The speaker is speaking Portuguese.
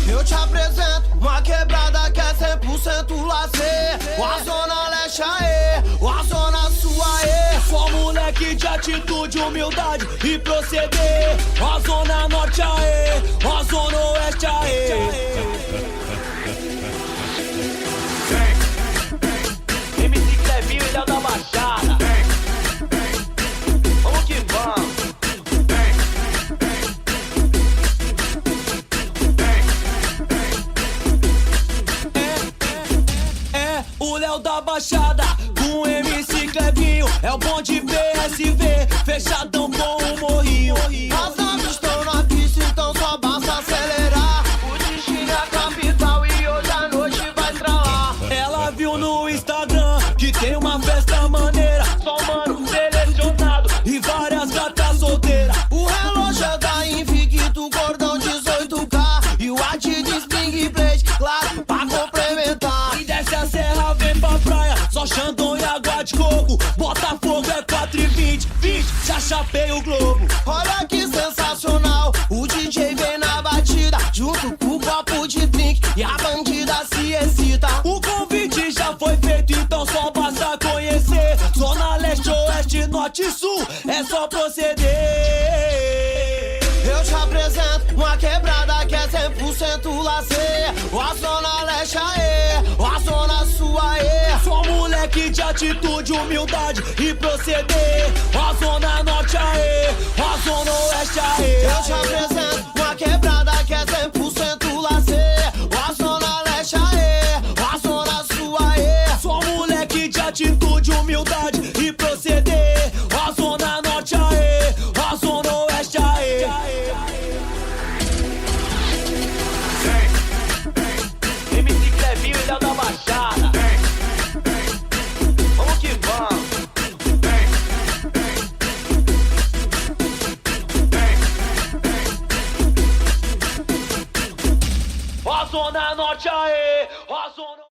Eu te apresento uma quebrada que é 100% lazer. A Zona Leste aê, a Zona Sul aê. Só moleque de atitude, humildade e proceder. A Zona Norte aê, a Zona Oeste aê. MC Clevinho e Léo da Baixada. Vamos que vamos. O Léo da Baixada com MC Clevinho. É o bonde PSV, fechadão com o morrinho. As naves estão na pista, então só basta acelerar. O destino é a capital e hoje à noite vai estralar. Ela viu no Instagram que tem uma festa maneira. Só mano selecionado e várias gatas solteiras. O relógio é da Invicto, cordão 18K. E o Adidas Big Blade, claro, pra complementar. E desce a serra, vem pra praia, só Xandão e água de coco. Botafogo é 4h20, já chapei o globo. Olha que sensacional, o DJ vem na batida, junto com o copo de drink e a bandida se excita. O convite já foi feito, então só basta conhecer. Zona Leste, Oeste, Norte e Sul, é só proceder. Eu te apresento uma quebrada que é 100% lazer. A Zona Leste aê, a Zona Sul aê. Só moleque de atitude, humildade e proceder. A Zona Norte aê, a Zona Oeste aê. Eu te apresento uma quebrada que é 100% lazer. A Zona Leste aê, a Zona Sul aê. Só moleque de atitude, humildade e proceder. A Zona Norte aê, a Zona Oeste aê. MC Clevinho e Léo da Baixada. Vamos que vamos. A Zona Norte aê, a Zona